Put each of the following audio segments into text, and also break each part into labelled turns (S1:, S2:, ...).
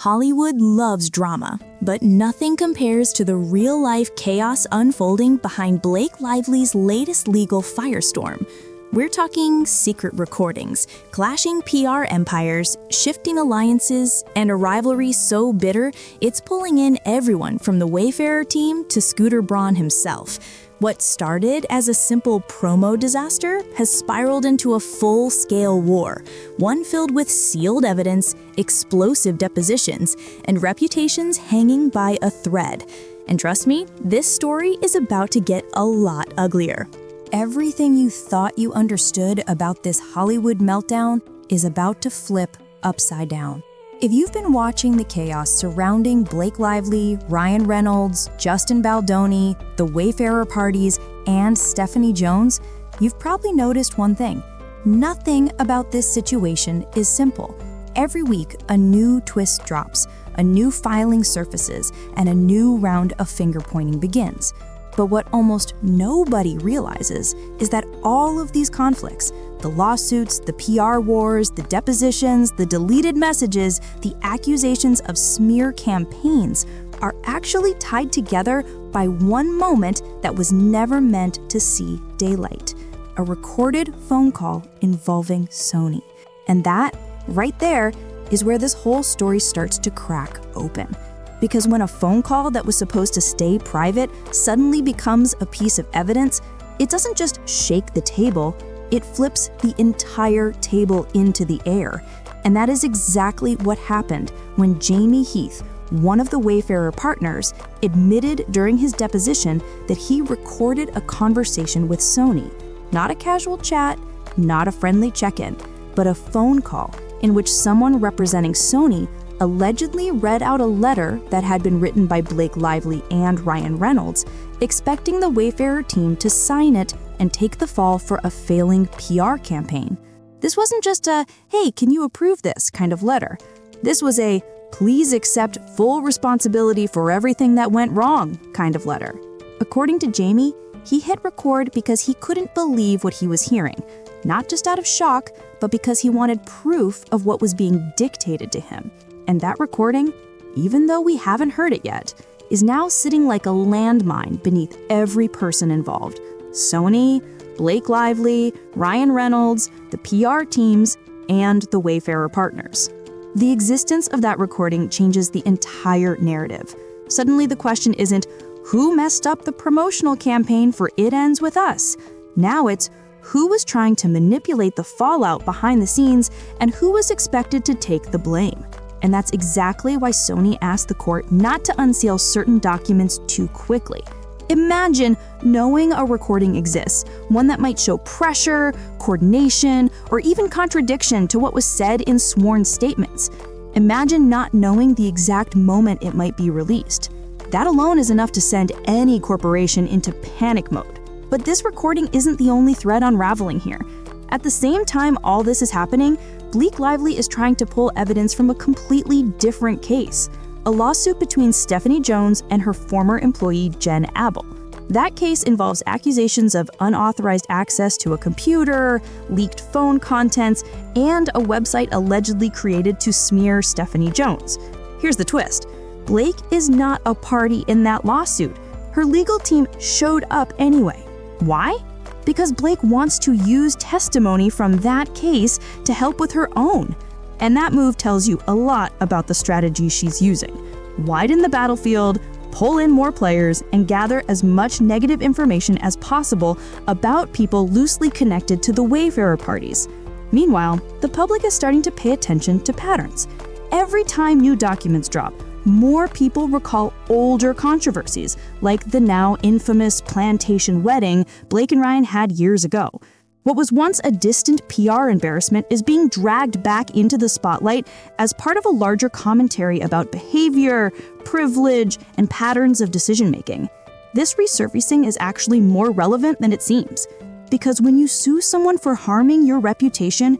S1: Hollywood loves drama, but nothing compares to the real-life chaos unfolding behind Blake Lively's latest legal firestorm. We're talking secret recordings, clashing PR empires, shifting alliances, and a rivalry so bitter it's pulling in everyone from the Wayfarer team to Scooter Braun himself. What started as a simple promo disaster has spiraled into a full-scale war, one filled with sealed evidence, explosive depositions, and reputations hanging by a thread. And trust me, this story is about to get a lot uglier. Everything you thought you understood about this Hollywood meltdown is about to flip upside down. If you've been watching the chaos surrounding Blake Lively, Ryan Reynolds, Justin Baldoni, the Wayfarer parties, and Stephanie Jones, you've probably noticed one thing. Nothing about this situation is simple. Every week, a new twist drops, a new filing surfaces, and a new round of finger-pointing begins. But what almost nobody realizes is that all of these conflicts, the lawsuits, the PR wars, the depositions, the deleted messages, the accusations of smear campaigns, are actually tied together by one moment that was never meant to see daylight. A recorded phone call involving Sony. And that, right there, is where this whole story starts to crack open. Because when a phone call that was supposed to stay private suddenly becomes a piece of evidence, it doesn't just shake the table, it flips the entire table into the air. And that is exactly what happened when Jamie Heath, one of the Wayfarer partners, admitted during his deposition that he recorded a conversation with Sony. Not a casual chat, not a friendly check-in, but a phone call in which someone representing Sony allegedly read out a letter that had been written by Blake Lively and Ryan Reynolds, expecting the Wayfarer team to sign it and take the fall for a failing PR campaign. This wasn't just a, "Hey, can you approve this?" kind of letter. This was a, "Please accept full responsibility for everything that went wrong" kind of letter. According to Jamie, he hit record because he couldn't believe what he was hearing, not just out of shock, but because he wanted proof of what was being dictated to him. And that recording, even though we haven't heard it yet, is now sitting like a landmine beneath every person involved. Sony, Blake Lively, Ryan Reynolds, the PR teams, and the Wayfarer partners. The existence of that recording changes the entire narrative. Suddenly the question isn't, who messed up the promotional campaign for It Ends With Us? Now it's, who was trying to manipulate the fallout behind the scenes and who was expected to take the blame? And that's exactly why Sony asked the court not to unseal certain documents too quickly. Imagine knowing a recording exists, one that might show pressure, coordination, or even contradiction to what was said in sworn statements. Imagine not knowing the exact moment it might be released. That alone is enough to send any corporation into panic mode. But this recording isn't the only thread unraveling here. At the same time all this is happening, Blake Lively is trying to pull evidence from a completely different case, a lawsuit between Stephanie Jones and her former employee Jen Abel. That case involves accusations of unauthorized access to a computer, leaked phone contents, and a website allegedly created to smear Stephanie Jones. Here's the twist. Blake is not a party in that lawsuit. Her legal team showed up anyway. Why? Because Blake wants to use testimony from that case to help with her own. And that move tells you a lot about the strategy she's using. Widen the battlefield, pull in more players, and gather as much negative information as possible about people loosely connected to the Wayfarer parties. Meanwhile, the public is starting to pay attention to patterns. Every time new documents drop, more people recall older controversies, like the now infamous plantation wedding Blake and Ryan had years ago. What was once a distant PR embarrassment is being dragged back into the spotlight as part of a larger commentary about behavior, privilege, and patterns of decision-making. This resurfacing is actually more relevant than it seems. Because when you sue someone for harming your reputation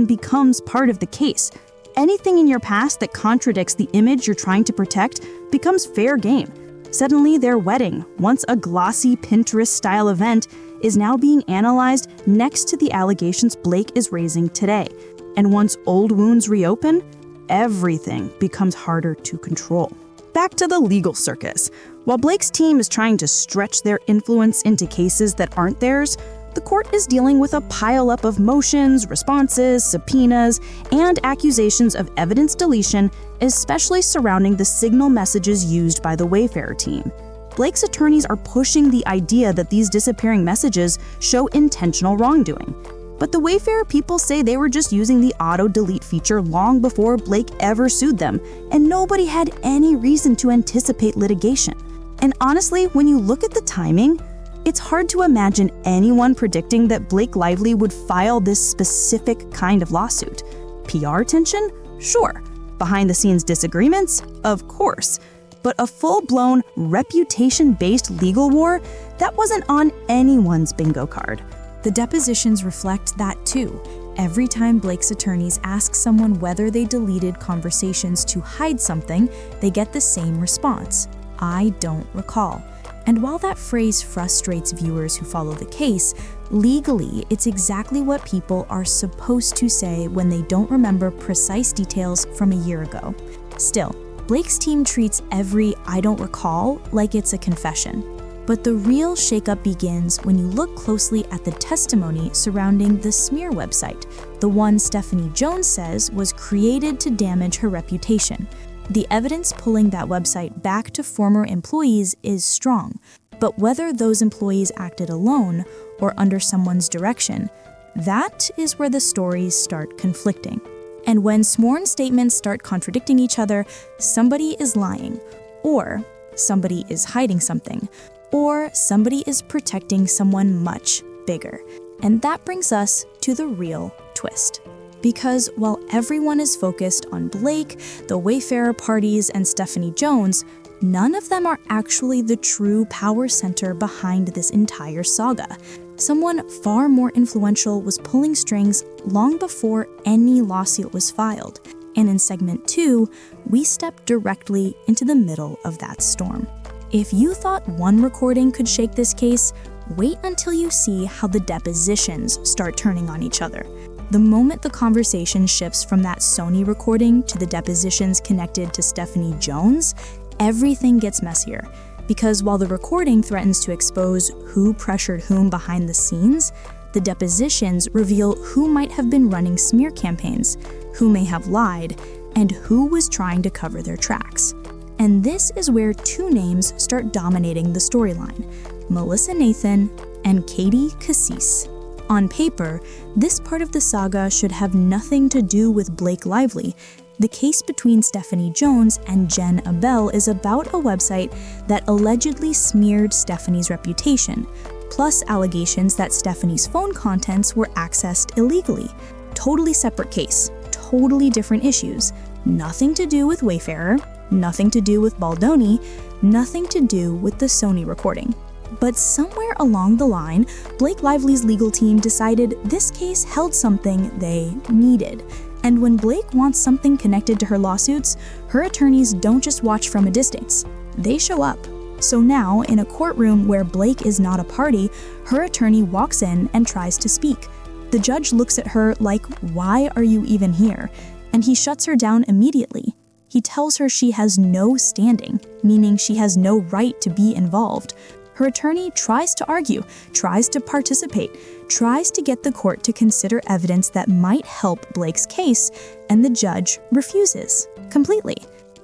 S1: becomes part of the case. Anything in your past that contradicts the image you're trying to protect becomes fair game. Suddenly, their wedding, once a glossy Pinterest-style event, is now being analyzed next to the allegations Blake is raising today. And once old wounds reopen,
S2: everything becomes harder to control. Back to the legal circus. While Blake's team is trying to stretch their influence into cases that aren't theirs, the court is dealing with a pileup of motions, responses, subpoenas, and accusations of evidence deletion, especially surrounding the signal messages used by the Wayfarer team. Blake's attorneys are pushing the idea that these disappearing messages show intentional wrongdoing. But the Wayfarer people say they were just using the auto-delete feature long before Blake ever sued them, and nobody had any reason to anticipate litigation. And honestly, when you look at the timing, it's hard to imagine anyone predicting that Blake Lively would file this specific kind of lawsuit. PR tension? Sure. Behind-the-scenes disagreements? Of course. But a full-blown, reputation-based legal war? That wasn't on anyone's bingo card.
S1: The depositions reflect that too. Every time Blake's attorneys ask someone whether they deleted conversations to hide something, they get the same response: "I don't recall." And while that phrase frustrates viewers who follow the case, legally, it's exactly what people are supposed to say when they don't remember precise details from a year ago. Still, Blake's team treats every "I don't recall" like it's a confession. But the real shakeup begins when you look closely at the testimony surrounding the smear website, the one Stephanie Jones says was created to damage her reputation. The evidence pulling that website back to former employees is strong, but whether those employees acted alone or under someone's direction, that is where the stories start conflicting. And when sworn statements start contradicting each other, somebody is lying, or somebody is hiding something, or somebody is protecting someone much bigger. And that brings us to the real twist. Because while everyone is focused on Blake, the Wayfarer parties, and Stephanie Jones, none of them are actually the true power center behind this entire saga. Someone far more influential was pulling strings long before any lawsuit was filed. And in segment 2, we step directly into the middle of that storm. If you thought one recording could shake this case, wait until you see how the depositions start turning on each other. The moment the conversation shifts from that Sony recording to the depositions connected to Stephanie Jones, everything gets messier. Because while the recording threatens to expose who pressured whom behind the scenes, the depositions reveal who might have been running smear campaigns, who may have lied, and who was trying to cover their tracks. And this is where two names start dominating the storyline: Melissa Nathan and Katie Casease. On paper, this part of the saga should have nothing to do with Blake Lively. The case between Stephanie Jones and Jen Abel is about a website that allegedly smeared Stephanie's reputation, plus allegations that Stephanie's phone contents were accessed illegally. Totally separate case, totally different issues. Nothing to do with Wayfarer, nothing to do with Baldoni, nothing to do with the Sony recording. But somewhere along the line, Blake Lively's legal team decided this case held something they needed. And when Blake wants something connected to her lawsuits, her attorneys don't just watch from a distance. They show up. So now, in a courtroom where Blake is not a party, her attorney walks in and tries to speak. The judge looks at her like, "Why are you even here?" And he shuts her down immediately. He tells her she has no standing, meaning she has no right to be involved. Her attorney tries to argue, tries to participate, tries to get the court to consider evidence that might help Blake's case, and the judge refuses completely.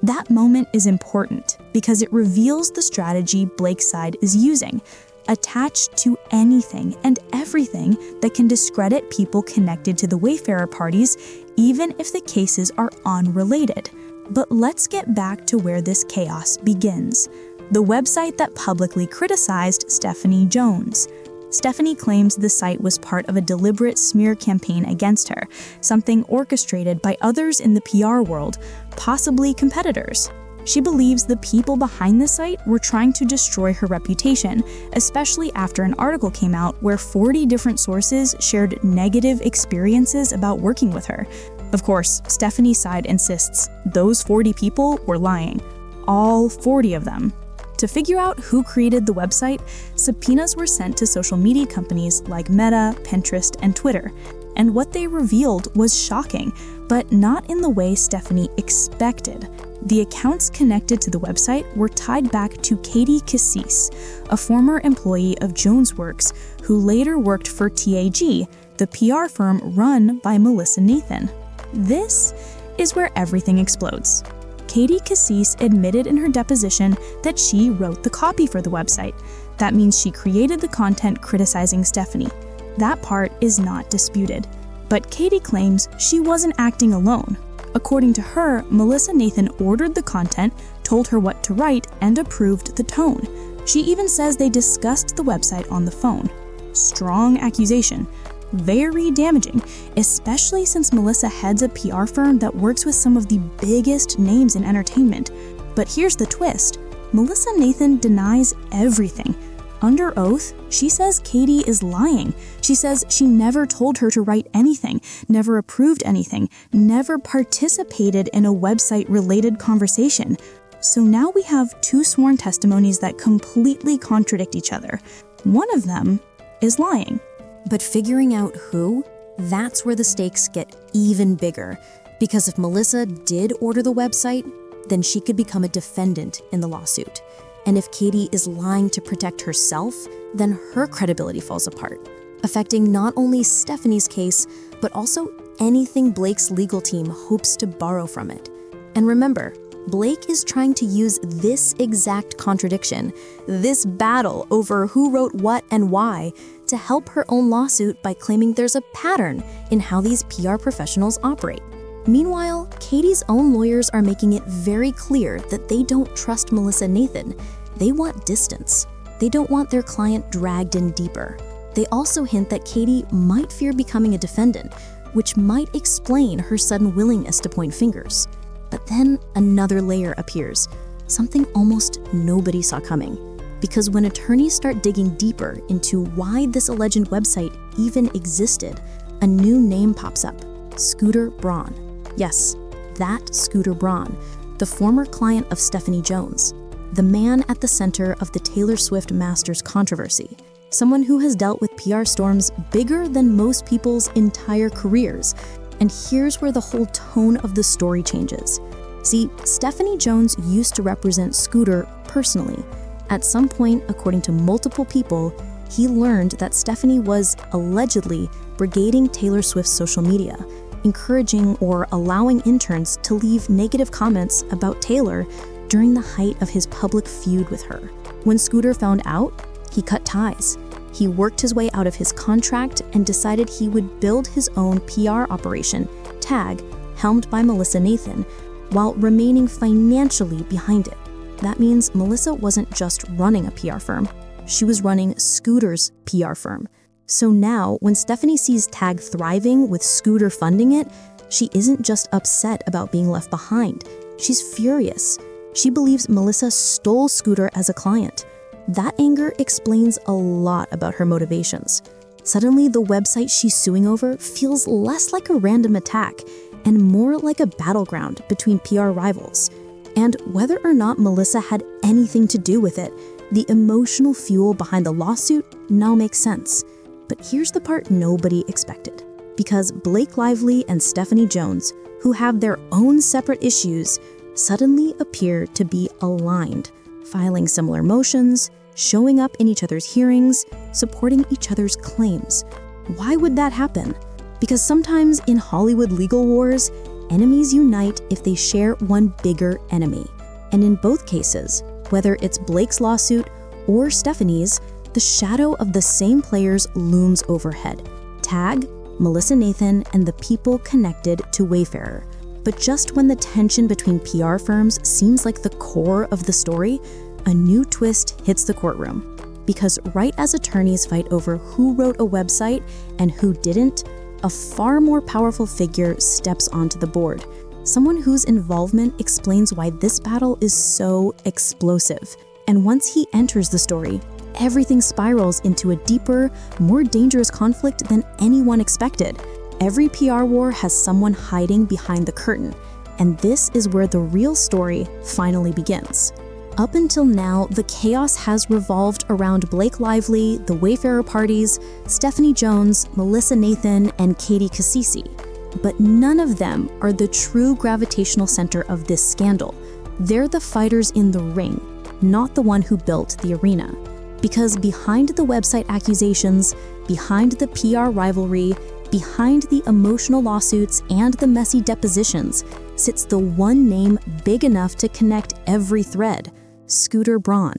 S1: That moment is important because it reveals the strategy Blake's side is using, attached to anything and everything that can discredit people connected to the Wayfarer parties, even if the cases are unrelated. But let's get back to where this chaos begins. The website that publicly criticized Stephanie Jones. Stephanie claims the site was part of a deliberate smear campaign against her, something orchestrated by others in the PR world, possibly competitors. She believes the people behind the site were trying to destroy her reputation, especially after an article came out where 40 different sources shared negative experiences about working with her. Of course, Stephanie's side insists those 40 people were lying. All 40 of them. To figure out who created the website, subpoenas were sent to social media companies like Meta, Pinterest, and Twitter.
S2: and what they revealed was shocking, but not in the way Stephanie expected. The accounts connected to the website were tied back to Katie Casease, a former employee of JonesWorks who later worked for TAG, the PR firm run by Melissa Nathan. This is where everything explodes. Katie Casease admitted in her deposition that she wrote the copy for the website. That means she created the content criticizing Stephanie. That part is not disputed. But Katie claims she wasn't acting alone. According to her, Melissa Nathan ordered the content, told her what to write, and approved the tone. She even says they discussed the website on the phone. Strong accusation. Very damaging, especially since Melissa heads a PR firm that works with some of the biggest names in entertainment. But here's the twist. Melissa Nathan denies everything. Under oath, she says Katie is lying. She says she never told her to write anything, never approved anything, never participated in a website-related conversation. So now we have two sworn testimonies that completely contradict each other. One of them is lying.
S3: But figuring out who, that's where the stakes get even bigger. Because if Melissa did order the website, then she could become a defendant in the lawsuit. And if Katie is lying to protect herself, then her credibility falls apart, affecting not only Stephanie's case, but also anything Blake's legal team hopes to borrow from it. And remember, Blake is trying to use this exact contradiction, this battle over who wrote what and why, to help her own lawsuit by claiming there's a pattern in how these PR professionals operate. Meanwhile, Katie's own lawyers are making it very clear that they don't trust Melissa Nathan. They want distance. They don't want their client dragged in deeper. They also hint that Katie might fear becoming a defendant, which might explain her sudden willingness to point fingers. But then another layer appears, something almost nobody saw coming. Because when attorneys start digging deeper into why this alleged website even existed, a new name pops up: Scooter Braun. Yes, that Scooter Braun, the former client of Stephanie Jones, the man at the center of the Taylor Swift Masters controversy, someone who has dealt with PR storms bigger than most people's entire careers. And here's where the whole tone of the story changes. See, Stephanie Jones used to represent Scooter personally. At some point, according to multiple people, he learned that Stephanie was allegedly brigading Taylor Swift's social media, encouraging or allowing interns to leave negative comments about Taylor during the height of his public feud with her. When Scooter found out, he cut ties. He worked his way out of his contract and decided he would build his own PR operation, TAG, helmed by Melissa Nathan, while remaining financially behind it. That means Melissa wasn't just running a PR firm. She was running Scooter's PR firm. So now, when Stephanie sees TAG thriving with Scooter funding it, she isn't just upset about being left behind. She's furious. She believes Melissa stole Scooter as a client. That anger explains a lot about her motivations. Suddenly, the website she's suing over feels less like a random attack and more like a battleground between PR rivals. And whether or not Melissa had anything to do with it, the emotional fuel behind the lawsuit now makes sense. But here's the part nobody expected. Because Blake Lively and Stephanie Jones, who have their own separate issues, suddenly appear to be aligned, filing similar motions, showing up in each other's hearings, supporting each other's claims. Why would that happen? Because sometimes in Hollywood legal wars, enemies unite if they share one bigger enemy. And in both cases, whether it's Blake's lawsuit or Stephanie's, the shadow of the same players looms overhead: TAG, Melissa Nathan, and the people connected to Wayfarer. But just when the tension between PR firms seems like the core of the story, a new twist hits the courtroom. Because right as attorneys fight over who wrote a website and who didn't, a far more powerful figure steps onto the board. Someone whose involvement explains why this battle is so explosive. And once he enters the story, everything spirals into a deeper, more dangerous conflict than anyone expected. Every PR war has someone hiding behind the curtain, and this is where the real story finally begins. Up until now, the chaos has revolved around Blake Lively, the Wayfarer parties, Stephanie Jones, Melissa Nathan, and Katie Casease. But none of them are the true gravitational center of this scandal. They're the fighters in the ring, not the one who built the arena. Because behind the website accusations, behind the PR rivalry, behind the emotional lawsuits and the messy depositions, sits the one name big enough to connect every thread: Scooter Braun.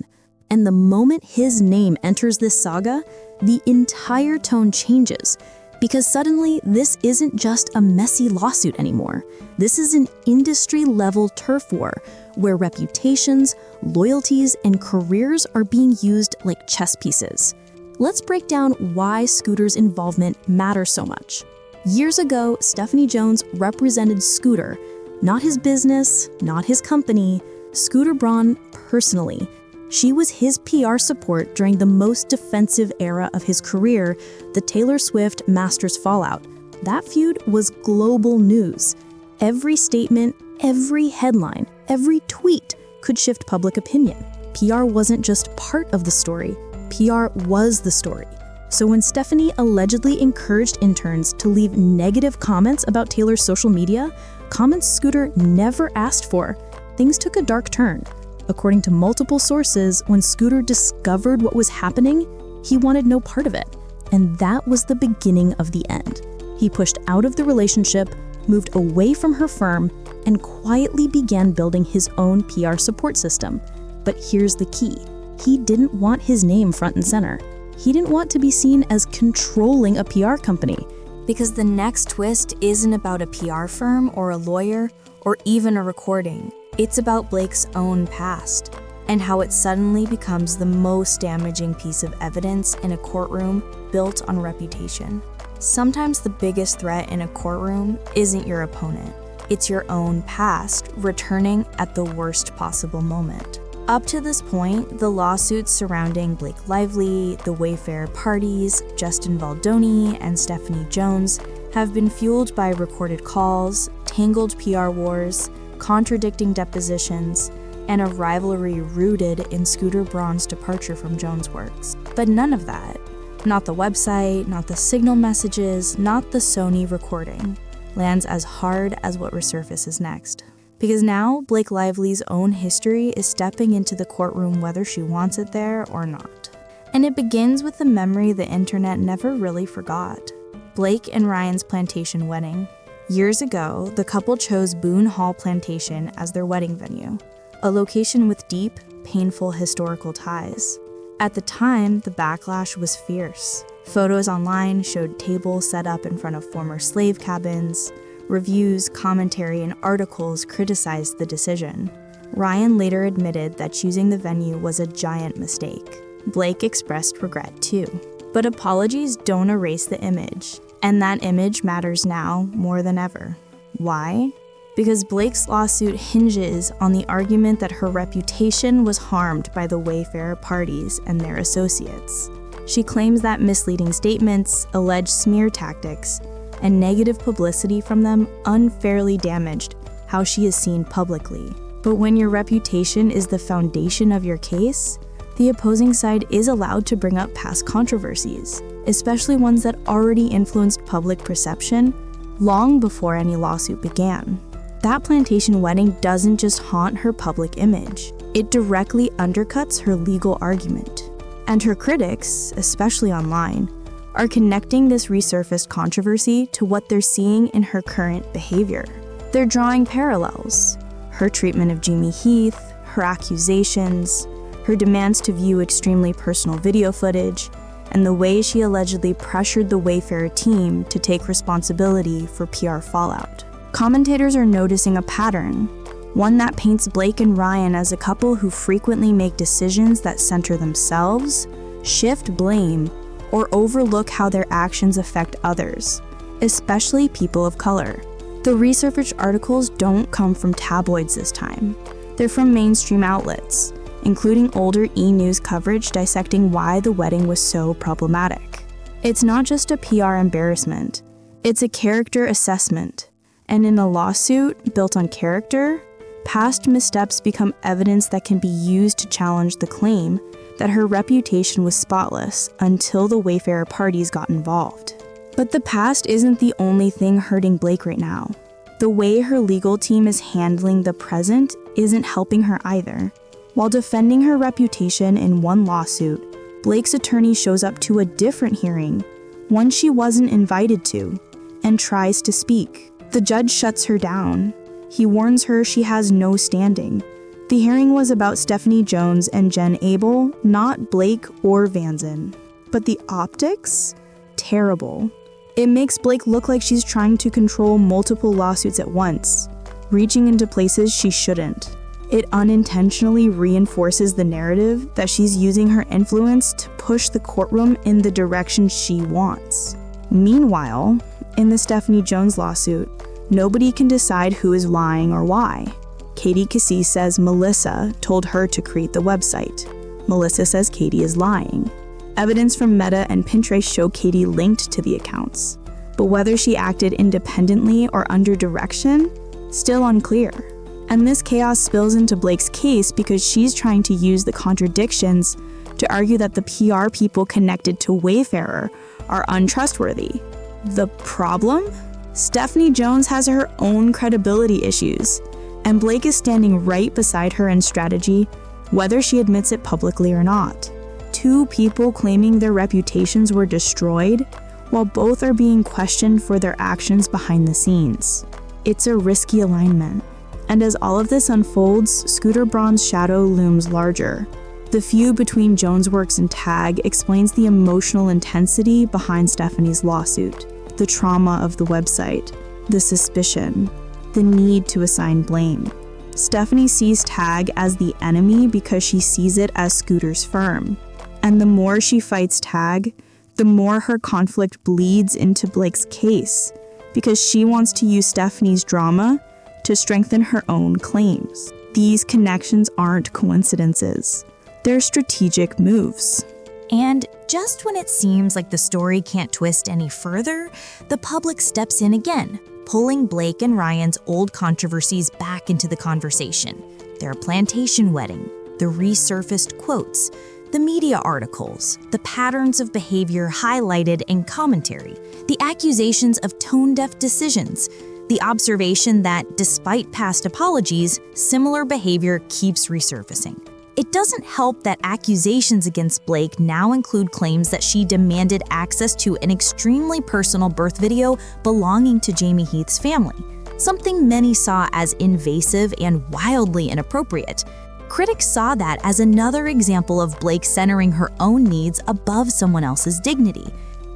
S3: And the moment his name enters this saga, the entire tone changes. Because suddenly, this isn't just a messy lawsuit anymore. This is an industry-level turf war where reputations, loyalties, and careers are being used like chess pieces. Let's break down why Scooter's involvement matters so much. Years ago, Stephanie Jones represented Scooter, not his business, not his company, Scooter Braun personally. She was his PR support during the most defensive era of his career, the Taylor Swift Masters fallout. That feud was global news. Every statement, every headline, every tweet could shift public opinion. PR wasn't just part of the story, PR was the story. So when Stephanie allegedly encouraged interns to leave negative comments about Taylor's social media, comments Scooter never asked for, things took a dark turn. According to multiple sources, when Scooter discovered what was happening, he wanted no part of it. And that was the beginning of the end. He pushed out of the relationship, moved away from her firm, and quietly began building his own PR support system. But here's the key. He didn't want his name front and center. He didn't want to be seen as controlling a PR company.
S1: Because the next twist isn't about a PR firm or a lawyer or even a recording. It's about Blake's own past and how it suddenly becomes the most damaging piece of evidence in a courtroom built on reputation. Sometimes the biggest threat in a courtroom isn't your opponent. It's your own past returning at the worst possible moment. Up to this point, the lawsuits surrounding Blake Lively, the Wayfarer parties, Justin Baldoni, and Stephanie Jones have been fueled by recorded calls, tangled PR wars, contradicting depositions, and a rivalry rooted in Scooter Braun's departure from Jonesworks. But none of that, not the website, not the signal messages, not the Sony recording, lands as hard as what resurfaces next. Because now, Blake Lively's own history is stepping into the courtroom whether she wants it there or not. And it begins with the memory the internet never really forgot: Blake and Ryan's plantation wedding. Years ago, the couple chose Boone Hall Plantation as their wedding venue, a location with deep, painful historical ties. At the time, the backlash was fierce. Photos online showed tables set up in front of former slave cabins. Reviews, commentary, and articles criticized the decision. Ryan later admitted that choosing the venue was a giant mistake. Blake expressed regret too. But apologies don't erase the image, and that image matters now more than ever. Why? Because Blake's lawsuit hinges on the argument that her reputation was harmed by the Wayfarer parties and their associates. She claims that misleading statements, alleged smear tactics, and negative publicity from them unfairly damaged how she is seen publicly. But when your reputation is the foundation of your case, the opposing side is allowed to bring up past controversies, especially ones that already influenced public perception long before any lawsuit began. That plantation wedding doesn't just haunt her public image, it directly undercuts her legal argument. And her critics, especially online, are connecting this resurfaced controversy to what they're seeing in her current behavior. They're drawing parallels: her treatment of Jimmy Heath, her accusations, her demands to view extremely personal video footage, and the way she allegedly pressured the Wayfarer team to take responsibility for PR fallout. Commentators are noticing a pattern, one that paints Blake and Ryan as a couple who frequently make decisions that center themselves, shift blame, or overlook how their actions affect others, especially people of color. The research articles don't come from tabloids this time. They're from mainstream outlets, including older E! News coverage dissecting why the wedding was so problematic. It's not just a PR embarrassment, it's a character assessment. And in a lawsuit built on character,
S2: Past missteps become evidence that can be used to challenge the claim that her reputation was spotless until the Wayfarer parties got involved. But the past isn't the only thing hurting Blake right now. The way her legal team is handling the present isn't helping her either. While defending her reputation in one lawsuit, Blake's attorney shows up to a different hearing, one she wasn't invited to, and tries to speak. The judge shuts her down. He warns her she has no standing. The hearing was about Stephanie Jones and Jen Abel, not Blake or Vanzin. But the optics? Terrible. It makes Blake look like she's trying to control multiple lawsuits at once, reaching into places she shouldn't. It unintentionally reinforces the narrative that she's using her influence to push the courtroom in the direction she wants. Meanwhile, in the Stephanie Jones lawsuit, nobody can decide who is lying or why. Katie Casease says Melissa told her to create the website. Melissa says Katie is lying. Evidence from Meta and Pinterest show Katie linked to the accounts, but whether she acted independently or under direction, still unclear. And this chaos spills into Blake's case because she's trying to use the contradictions to argue that the PR people connected to Wayfarer are untrustworthy. The problem? Stephanie Jones has her own credibility issues, and Blake is standing right beside her in strategy, whether she admits it publicly or not. Two people claiming their reputations were destroyed, while both are being questioned for their actions behind the scenes. It's a risky alignment. And as all of this unfolds, Scooter Braun's shadow looms larger. The feud between Jonesworks and Tag explains the emotional intensity behind Stephanie's lawsuit, the trauma of the website, the suspicion, the need to assign blame. Stephanie sees Tag as the enemy because she sees it as Scooter's firm. And the more she fights Tag, the more her conflict bleeds into Blake's case, because she wants to use Stephanie's drama to strengthen her own claims. These connections aren't coincidences. They're strategic moves.
S1: And just when it seems like the story can't twist any further, the public steps in again, pulling Blake and Ryan's old controversies back into the conversation. Their plantation wedding, the resurfaced quotes, the media articles, the patterns of behavior highlighted in commentary, the accusations of tone-deaf decisions, the observation that, despite past apologies, similar behavior keeps resurfacing. It doesn't help that accusations against Blake now include claims that she demanded access to an extremely personal birth video belonging to Jamie Heath's family, something many saw as invasive and wildly inappropriate. Critics saw that as another example of Blake centering her own needs above someone else's dignity.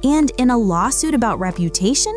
S1: And in a lawsuit about reputation,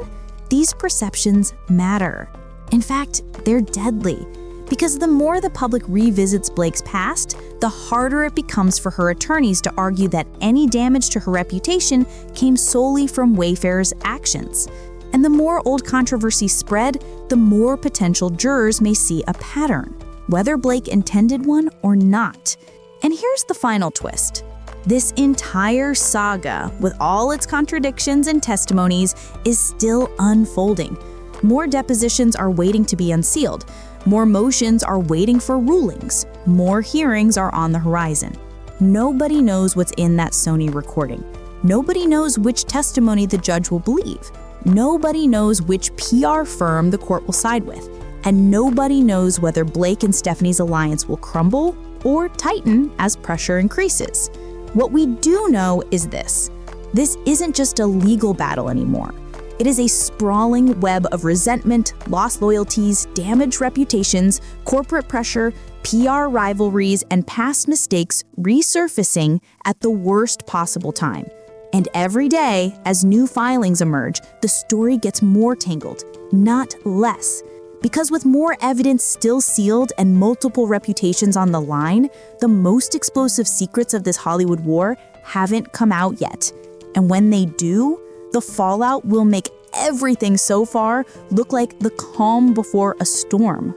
S1: these perceptions matter. In fact, they're deadly, because the more the public revisits Blake's past, the harder it becomes for her attorneys to argue that any damage to her reputation came solely from Wayfarer's actions. And the more old controversies spread, the more potential jurors may see a pattern, whether Blake intended one or not. And here's the final twist. This entire saga, with all its contradictions and testimonies, is still unfolding. More depositions are waiting to be unsealed. More motions are waiting for rulings. More hearings are on the horizon. Nobody knows what's in that Sony recording. Nobody knows which testimony the judge will believe. Nobody knows which PR firm the court will side with. And nobody knows whether Blake and Stephanie's alliance will crumble or tighten as pressure increases. What we do know is this. This isn't just a legal battle anymore. It is a sprawling web of resentment, lost loyalties, damaged reputations, corporate pressure, PR rivalries, and past mistakes resurfacing at the worst possible time. And every day, as new filings emerge, the story gets more tangled, not less. Because with more evidence still sealed and multiple reputations on the line, the most explosive secrets of this Hollywood war haven't come out yet. And when they do, the fallout will make everything so far look like the calm before a storm.